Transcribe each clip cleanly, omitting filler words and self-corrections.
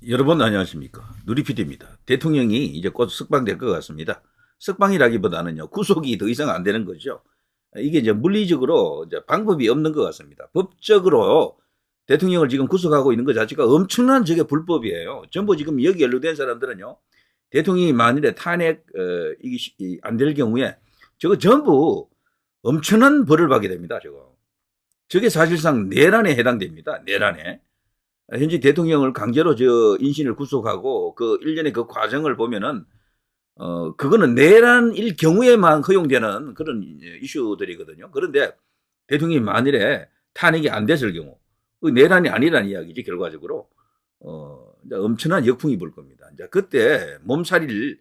여러분 안녕하십니까. 누리PD입니다. 대통령이 이제 곧 석방될 것 같습니다. 석방이라기보다는요, 구속이 더 이상 안 되는 거죠. 이게 이제 물리적으로 이제 방법이 없는 것 같습니다. 법적으로 대통령을 지금 구속하고 있는 것 자체가 엄청난 저게 불법이에요. 전부 지금 여기 연루된 사람들은요, 대통령이 만일에 탄핵 이게 안 될 경우에 저거 전부 엄청난 벌을 받게 됩니다. 저게 사실상 내란에 해당됩니다. 내란에. 현재 대통령을 강제로 인신을 구속하고 그 일련의 그 과정을 보면은 그거는 내란일 경우에만 허용되는 그런 이슈들이거든요. 그런데 대통령이 만일에 탄핵이 안 됐을 경우 그 내란이 아니라는 이야기지. 결과적으로 이제 엄청난 역풍이 불 겁니다. 이제 그때 몸살이를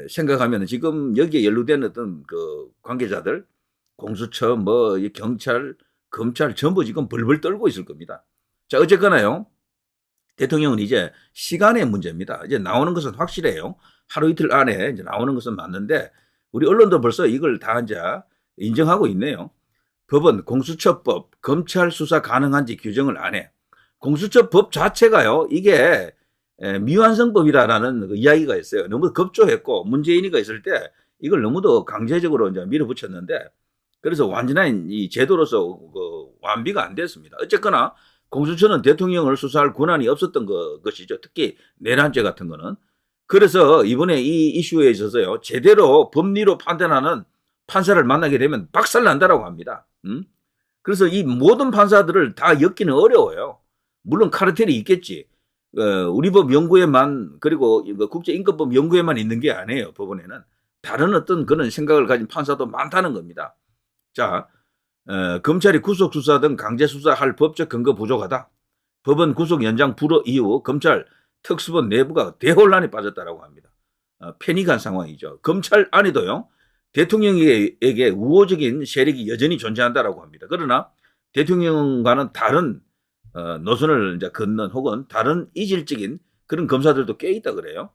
생각하면 지금 여기에 연루된 어떤 그 관계자들, 공수처, 뭐 경찰, 검찰 전부 지금 벌벌 떨고 있을 겁니다. 자, 어쨌거나요, 대통령은 이제 시간의 문제입니다. 이제 나오는 것은 확실해요. 하루 이틀 안에 이제 나오는 것은 맞는데, 우리 언론도 벌써 이걸 다 이제 인정하고 있네요. 법은 공수처법, 검찰 수사 가능한지 규정을 안 해. 공수처법 자체가요, 이게 미완성법이라는 그 이야기가 있어요. 너무 급조했고, 문재인이가 있을 때 이걸 너무도 강제적으로 이제 밀어붙였는데, 그래서 완전한 이 제도로서 그 완비가 안 됐습니다. 어쨌거나 공수처는 대통령을 수사할 권한이 없었던 것이죠. 특히 내란죄 같은 거는. 그래서 이번에 이 이슈에 있어서요, 제대로 법리로 판단하는 판사를 만나게 되면 박살난다라고 합니다. 그래서 이 모든 판사들을 다 엮기는 어려워요. 물론 카르텔이 있겠지. 우리 법 연구에만, 그리고 국제인권법 연구에만 있는 게 아니에요. 법원에는 다른 어떤 그런 생각을 가진 판사도 많다는 겁니다. 자, 검찰이 구속수사 등 강제수사할 법적 근거 부족하다. 법원 구속 연장 불허 이후 검찰 특수본 내부가 대혼란에 빠졌다고 합니다. 패닉한 상황이죠. 검찰 안에도요, 대통령에게 우호적인 세력이 여전히 존재한다고 합니다. 그러나 대통령과는 다른 노선을 이제 걷는 혹은 다른 이질적인 그런 검사들도 꽤 있다 그래요.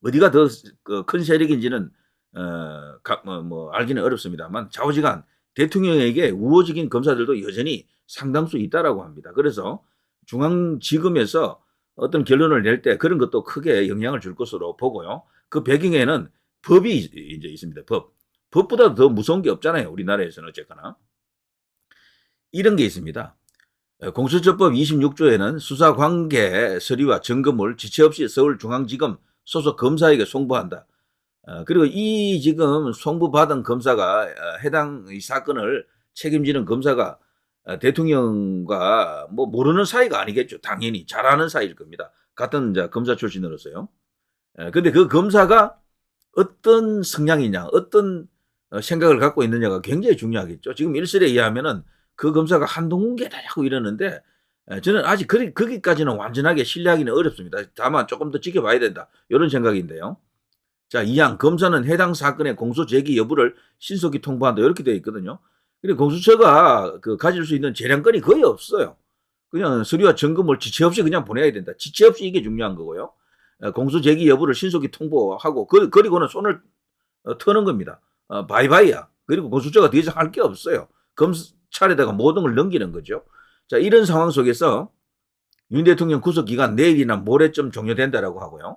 어디가 더 큰 세력인지는 알기는 어렵습니다만 좌우지간 대통령에게 우호적인 검사들도 여전히 상당수 있다라고 합니다. 그래서 중앙지검에서 어떤 결론을 낼 때 그런 것도 크게 영향을 줄 것으로 보고요. 그 배경에는 법이 이제 있습니다. 법보다 더 무서운 게 없잖아요. 우리나라에서는 어쨌거나. 이런 게 있습니다. 공수처법 26조에는 수사관계 서류와 증거물 지체 없이 서울중앙지검 소속 검사에게 송부한다. 그리고 이 지금 송부받은 검사가 해당 이 사건을 책임지는 검사가 대통령과 뭐 모르는 사이가 아니겠죠. 당연히 잘 아는 사이일 겁니다. 같은 검사 출신으로서요. 근데 그 검사가 어떤 성향이냐, 어떤 생각을 갖고 있느냐가 굉장히 중요하겠죠. 지금 일설에 의하면은 그 검사가 한동훈계라고 이러는데 저는 아직 거기까지는 완전하게 신뢰하기는 어렵습니다. 다만 조금 더 지켜봐야 된다. 이런 생각인데요. 자, 2항 검사는 해당 사건의 공소 제기 여부를 신속히 통보한다. 이렇게 되어 있거든요. 그리고 공수처가 가질 수 있는 재량권이 거의 없어요. 그냥 서류와 증거물 지체 없이 그냥 보내야 된다. 지체 없이 이게 중요한 거고요. 공소 제기 여부를 신속히 통보하고 그리고는 손을 터는 겁니다. 바이바이야. 그리고 공수처가 더 이상 할 게 없어요. 검찰에다가 모든 걸 넘기는 거죠. 자, 이런 상황 속에서 윤 대통령 구속 기간 내일이나 모레쯤 종료된다라고 하고요.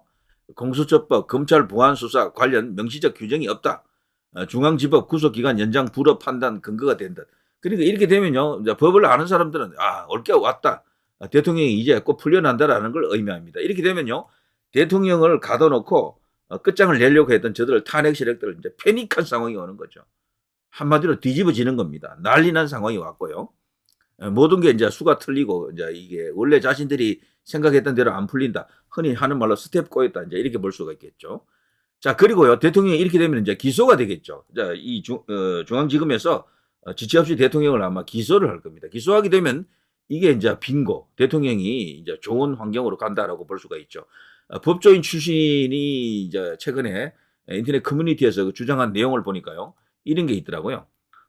공수처법, 검찰 보안 수사 관련 명시적 규정이 없다. 중앙지법 구속기간 연장 불허 판단 근거가 된다. 그러니까 이렇게 되면요, 법을 아는 사람들은 올 게 왔다. 대통령이 이제 꼭 풀려난다라는 걸 의미합니다. 이렇게 되면요, 대통령을 가둬놓고 끝장을 내려고 했던 저들 탄핵 세력들은 이제 패닉한 상황이 오는 거죠. 한마디로 뒤집어지는 겁니다. 난리 난 상황이 왔고요. 모든 게 이제 수가 틀리고 이제 이게 원래 자신들이 생각했던 대로 안 풀린다. 흔히 하는 말로 스텝 꼬였다. 이제 이렇게 볼 수가 있겠죠. 자, 그리고요, 대통령이 이렇게 되면 이제 기소가 되겠죠. 자, 이 중앙지검에서 지체 없이 대통령을 아마 기소를 할 겁니다. 기소하게 되면 이게 이제 빙고, 대통령이 이제 좋은 환경으로 간다라고 볼 수가 있죠. 법조인 출신이 이제 최근에 인터넷 커뮤니티에서 주장한 내용을 보니까요, 이런 게 있더라고요.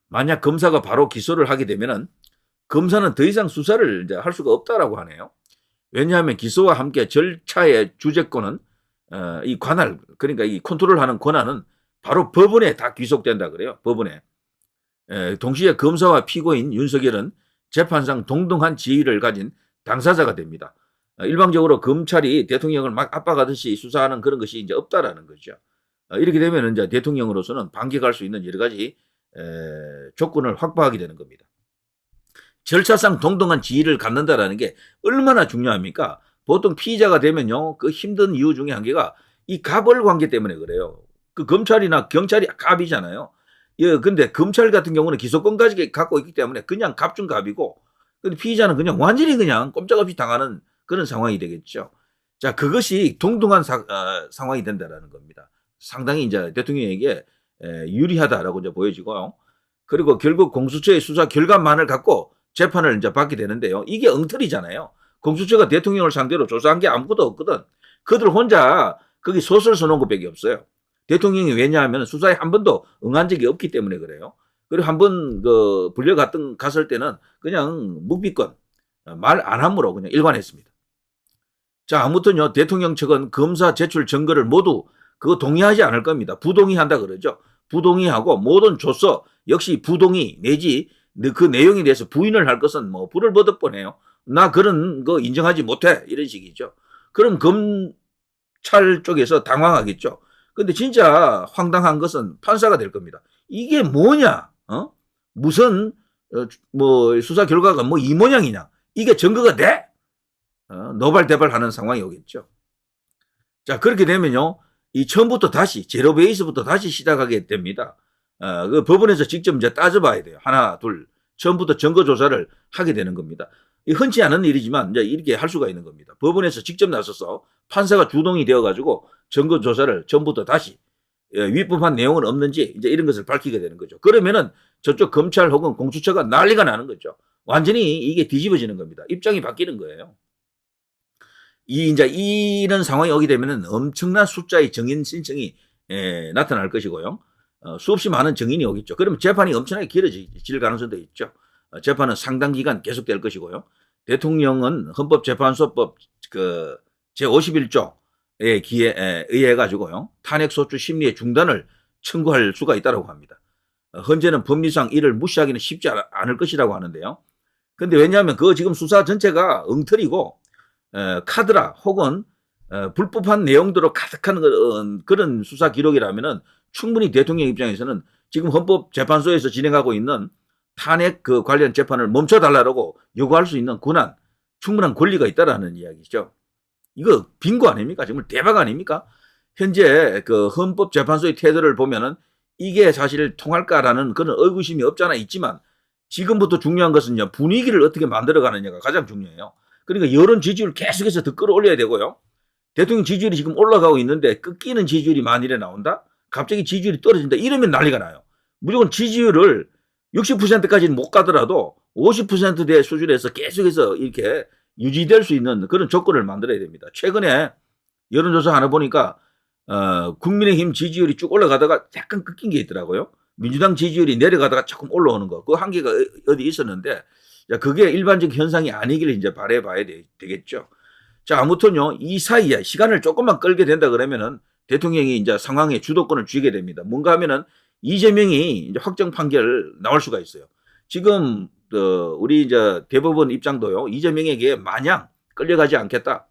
만약 검사가 바로 기소를 하게 되면은 검사는 더 이상 수사를 이제 할 수가 없다라고 하네요. 왜냐하면 기소와 함께 절차의 주재권은 이 관할, 그러니까 이 컨트롤하는 권한은 바로 법원에 다 귀속된다 그래요. 법원에. 동시에 검사와 피고인 윤석열은 재판상 동등한 지위를 가진 당사자가 됩니다. 일방적으로 검찰이 대통령을 막 압박하듯이 수사하는 그런 것이 이제 없다라는 거죠. 이렇게 되면 이제 대통령으로서는 반격할 수 있는 여러 가지 조건을 확보하게 되는 겁니다. 절차상 동등한 지위를 갖는다라는 게 얼마나 중요합니까? 보통 피의자가 되면요, 그 힘든 이유 중에 한 개가 이 갑을 관계 때문에 그래요. 그 검찰이나 경찰이 갑이잖아요. 예, 근데 검찰 같은 경우는 기소권까지 갖고 있기 때문에 그냥 갑 중 갑이고, 근데 피의자는 그냥 완전히 그냥 꼼짝없이 당하는 그런 상황이 되겠죠. 자, 그것이 동등한 상황이 된다라는 겁니다. 상당히 이제 대통령에게 유리하다라고 이제 보여지고요. 그리고 결국 공수처의 수사 결과만을 갖고 재판을 이제 받게 되는데요. 이게 엉터리잖아요. 공수처가 대통령을 상대로 조사한 게 아무것도 없거든. 그들 혼자 거기 소설 써놓은 것밖에 없어요. 대통령이 왜냐하면 수사에 한 번도 응한 적이 없기 때문에 그래요. 그리고 한 번 그 갔을 때는 그냥 묵비권 말 안 함으로 그냥 일관했습니다. 자, 아무튼요, 대통령 측은 검사 제출 증거를 모두 그거 동의하지 않을 겁니다. 부동의한다 그러죠. 부동의하고 모든 조서 역시 부동의 내지 그 내용에 대해서 부인을 할 것은 뭐 불을 보듯 뻔해요. 나 그런 거 인정하지 못해 이런 식이죠. 그럼 검찰 쪽에서 당황하겠죠. 근데 진짜 황당한 것은 판사가 될 겁니다. 이게 뭐냐? 무슨 뭐 수사 결과가 뭐 이 모양이냐? 이게 증거가 돼? 노발대발하는 상황이 오겠죠. 자, 그렇게 되면요, 이 처음부터 다시 제로 베이스부터 다시 시작하게 됩니다. 그 법원에서 직접 이제 따져봐야 돼요. 하나, 둘, 처음부터 증거 조사를 하게 되는 겁니다. 흔치 않은 일이지만 이제 이렇게 할 수가 있는 겁니다. 법원에서 직접 나서서 판사가 주동이 되어가지고 증거 조사를 처음부터 다시 위법한 내용은 없는지 이제 이런 것을 밝히게 되는 거죠. 그러면은 저쪽 검찰 혹은 공수처가 난리가 나는 거죠. 완전히 이게 뒤집어지는 겁니다. 입장이 바뀌는 거예요. 이제 이런 상황이 오게 되면은 엄청난 숫자의 증인 신청이 나타날 것이고요. 수없이 많은 증인이 오겠죠. 그러면 재판이 엄청나게 길어질 가능성도 있죠. 재판은 상당 기간 계속될 것이고요. 대통령은 헌법재판소법 그 제51조에 의해 가지고요, 탄핵소추 심리의 중단을 청구할 수가 있다고 합니다. 현재는 법리상 이를 무시하기는 쉽지 않을 것이라고 하는데요. 근데 왜냐하면 그 지금 수사 전체가 엉터리고 카드라 혹은 불법한 내용들로 가득한 그런 수사 기록이라면은 충분히 대통령 입장에서는 지금 헌법재판소에서 진행하고 있는 탄핵 그 관련 재판을 멈춰달라고 요구할 수 있는 충분한 권리가 있다라는 이야기죠. 이거 빙고 아닙니까? 정말 대박 아닙니까? 현재 그 헌법재판소의 태도를 보면은 이게 사실 통할까라는 그런 의구심이 없잖아 있지만, 지금부터 중요한 것은요, 분위기를 어떻게 만들어가느냐가 가장 중요해요. 그러니까 여론 지지율을 계속해서 더 끌어올려야 되고요. 대통령 지지율이 지금 올라가고 있는데 꺾이는 지지율이 만일에 나온다? 갑자기 지지율이 떨어진다? 이러면 난리가 나요. 무조건 지지율을 60%까지는 못 가더라도 50%대 수준에서 계속해서 이렇게 유지될 수 있는 그런 조건을 만들어야 됩니다. 최근에 여론조사 하나 보니까 국민의힘 지지율이 쭉 올라가다가 약간 꺾인 게 있더라고요. 민주당 지지율이 내려가다가 조금 올라오는 거. 그 한계가 어디 있었는데, 그게 일반적 현상이 아니기를 이제 바라봐야 되겠죠. 자, 아무튼요, 이 사이에 시간을 조금만 끌게 된다 그러면은 대통령이 이제 상황에 주도권을 쥐게 됩니다. 뭔가 하면은 이재명이 이제 확정 판결 나올 수가 있어요. 지금 우리 이제 대법원 입장도요, 이재명에게 마냥 끌려가지 않겠다.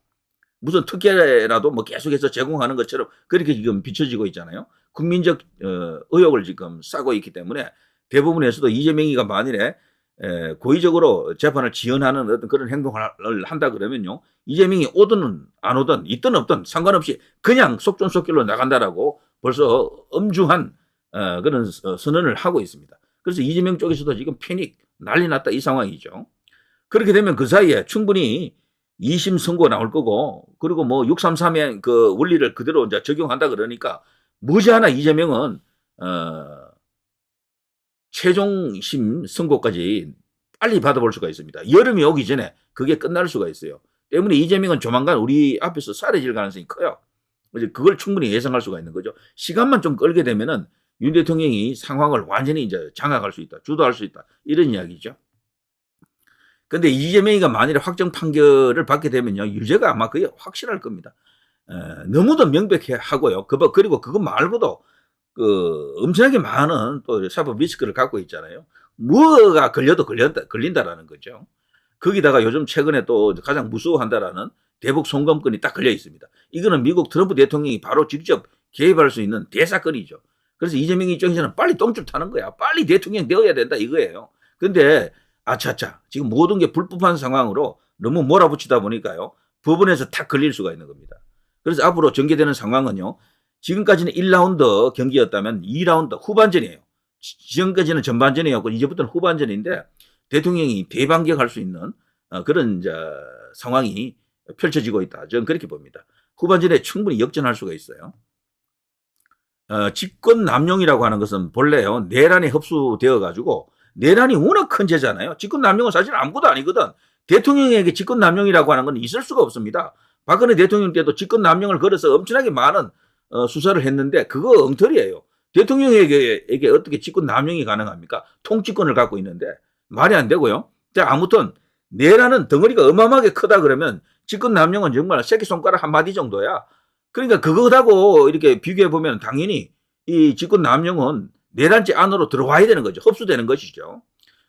무슨 특혜라도 뭐 계속해서 제공하는 것처럼 그렇게 지금 비춰지고 있잖아요. 국민적 의혹을 지금 싸고 있기 때문에 대법원에서도 이재명이가 만일에 고의적으로 재판을 지연하는 어떤 그런 행동을 한다 그러면요, 이재명이 오든 안 오든 있든 없든 상관없이 그냥 속전속결로 나간다라고 벌써 엄중한 그런 선언을 하고 있습니다. 그래서 이재명 쪽에서도 지금 패닉 난리 났다 이 상황이죠. 그렇게 되면 그 사이에 충분히 2심 선고 나올 거고, 그리고 뭐 633의 그 원리를 그대로 이제 적용한다 그러니까 머지않아 이재명은 최종심 선고까지 빨리 받아볼 수가 있습니다. 여름이 오기 전에 그게 끝날 수가 있어요. 때문에 이재명은 조만간 우리 앞에서 사라질 가능성이 커요. 그걸 충분히 예상할 수가 있는 거죠. 시간만 좀 끌게 되면은 윤 대통령이 상황을 완전히 이제 장악할 수 있다, 주도할 수 있다, 이런 이야기죠. 근데 이재명이가 만일에 확정 판결을 받게 되면요, 유죄가 아마 거의 확실할 겁니다. 너무도 명백하고요. 그리고 그거 말고도 엄청나게 많은 또 사법 리스크를 갖고 있잖아요. 뭐가 걸려도 걸린다라는 거죠. 거기다가 요즘 최근에 또 가장 무서워한다라는 대북 송금권이 딱 걸려 있습니다. 이거는 미국 트럼프 대통령이 바로 직접 개입할 수 있는 대사건이죠. 그래서 이재명 입장에서는 빨리 똥줄 타는 거야. 빨리 대통령 되어야 된다 이거예요. 근데 아차차 지금 모든 게 불법한 상황으로 너무 몰아붙이다 보니까요. 법원에서 탁 걸릴 수가 있는 겁니다. 그래서 앞으로 전개되는 상황은요. 지금까지는 1라운드 경기였다면 2라운드 후반전이에요. 지금까지는 전반전이었고 이제부터는 후반전인데 대통령이 대반격할 수 있는 그런 상황이 펼쳐지고 있다. 저는 그렇게 봅니다. 후반전에 충분히 역전할 수가 있어요. 집권 남용이라고 하는 것은 본래요. 내란에 흡수되어 가지고 내란이 워낙 큰 죄잖아요. 집권 남용은 사실 아무것도 아니거든. 대통령에게 집권 남용이라고 하는 건 있을 수가 없습니다. 박근혜 대통령 때도 집권 남용을 걸어서 엄청나게 많은 수사를 했는데 그거 엉터리예요. 대통령에게 어떻게 집권 남용이 가능합니까? 통치권을 갖고 있는데 말이 안 되고요. 자, 아무튼 내란은 덩어리가 어마어마하게 크다 그러면 집권 남용은 정말 새끼손가락 한 마디 정도야. 그러니까 그거하고 이렇게 비교해 보면 당연히 이 집권 남용은 내란죄 안으로 들어와야 되는 거죠. 흡수되는 것이죠.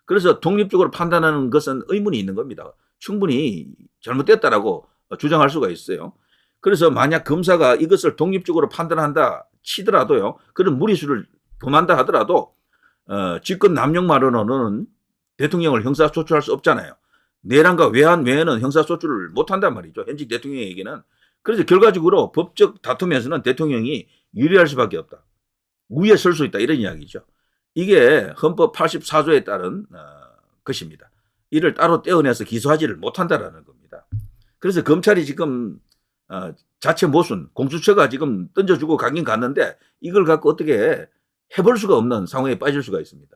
그래서 독립적으로 판단하는 것은 의문이 있는 겁니다. 충분히 잘못됐다라고 주장할 수가 있어요. 그래서 만약 검사가 이것을 독립적으로 판단한다 치더라도요. 그런 무리수를 범한다 하더라도 집권 남용만으로는 대통령을 형사소추할 수 없잖아요. 내란과 외환 외에는 형사소추를 못한단 말이죠. 현직 대통령에게는. 그래서 결과적으로 법적 다툼에서는 대통령이 유리할 수밖에 없다. 무위에 설 수 있다. 이런 이야기죠. 이게 헌법 84조에 따른 것입니다. 이를 따로 떼어내서 기소하지를 못한다라는 겁니다. 그래서 검찰이 지금 자체 모순, 공수처가 지금 던져주고 가긴 갔는데 이걸 갖고 어떻게 해볼 수가 없는 상황에 빠질 수가 있습니다.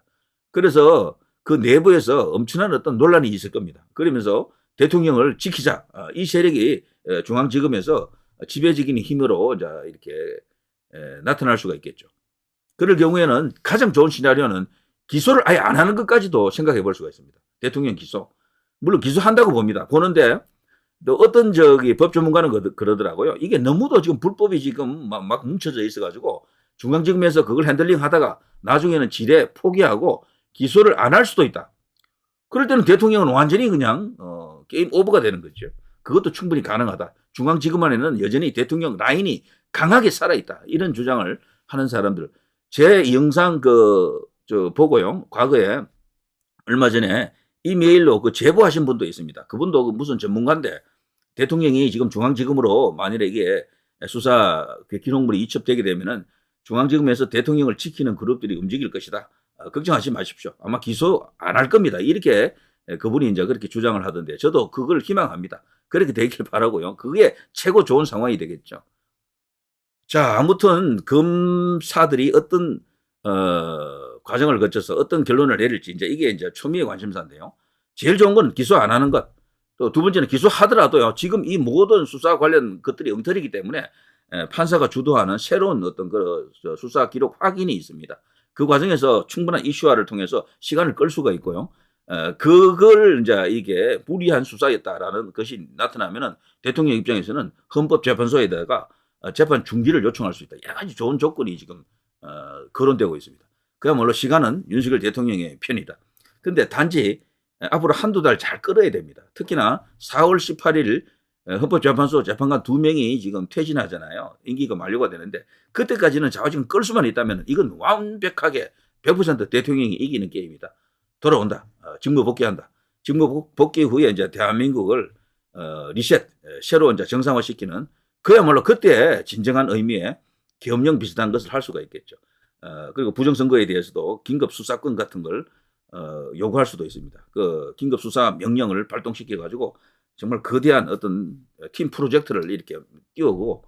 그래서 그 내부에서 엄청난 어떤 논란이 있을 겁니다. 그러면서 대통령을 지키자. 이 세력이 중앙지검에서 지배적인 힘으로 이렇게 나타날 수가 있겠죠. 그럴 경우에는 가장 좋은 시나리오는 기소를 아예 안 하는 것까지도 생각해 볼 수가 있습니다. 대통령 기소. 물론 기소한다고 봅니다. 보는데 또 어떤 법 전문가는 그러더라고요. 이게 너무도 지금 불법이 지금 막 뭉쳐져 있어가지고 중앙지검에서 그걸 핸들링 하다가 나중에는 지레 포기하고 기소를 안 할 수도 있다. 그럴 때는 대통령은 완전히 그냥 게임 오버가 되는 거죠. 그것도 충분히 가능하다. 중앙지검 안에는 여전히 대통령 라인이 강하게 살아있다. 이런 주장을 하는 사람들. 제 영상 보고요. 과거에 얼마 전에 이메일로 제보하신 분도 있습니다. 그분도 무슨 전문가인데 대통령이 지금 중앙지검으로 만일에 이게 수사 기록물이 이첩되게 되면은 중앙지검에서 대통령을 지키는 그룹들이 움직일 것이다. 걱정하지 마십시오. 아마 기소 안 할 겁니다. 이렇게 그분이 이제 그렇게 주장을 하던데 저도 그걸 희망합니다. 그렇게 되길 바라고요. 그게 최고 좋은 상황이 되겠죠. 자, 아무튼 검사들이 어떤 과정을 거쳐서 어떤 결론을 내릴지 이게 초미의 관심사인데요. 제일 좋은 건 기소 안 하는 것. 또 두 번째는 기소하더라도요. 지금 이 모든 수사 관련 것들이 엉터리이기 때문에 판사가 주도하는 새로운 어떤 수사 기록 확인이 있습니다. 그 과정에서 충분한 이슈화를 통해서 시간을 끌 수가 있고요. 그걸 이게 무리한 수사였다라는 것이 나타나면은 대통령 입장에서는 헌법재판소에다가 재판 중지를 요청할 수 있다. 여러 가지 좋은 조건이 지금 거론되고 있습니다. 그야말로 시간은 윤석열 대통령의 편이다. 근데 단지 앞으로 한두 달 잘 끌어야 됩니다. 특히나 4월 18일 헌법재판소 재판관 2명이 지금 퇴진하잖아요. 임기가 만료가 되는데 그때까지는 자화지금 끌 수만 있다면 이건 완벽하게 100% 대통령이 이기는 게임이다. 돌아온다. 직무 복귀한다. 직무 복귀 후에 대한민국을 리셋, 새로 정상화시키는 그야말로 그때 진정한 의미의 계엄령 비슷한 것을 할 수가 있겠죠. 그리고 부정선거에 대해서도 긴급 수사권 같은 걸 요구할 수도 있습니다. 그 긴급 수사 명령을 발동시켜가지고 정말 거대한 어떤 팀 프로젝트를 이렇게 띄우고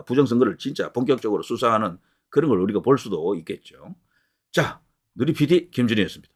부정선거를 진짜 본격적으로 수사하는 그런 걸 우리가 볼 수도 있겠죠. 자, 누리 PD 김준희였습니다.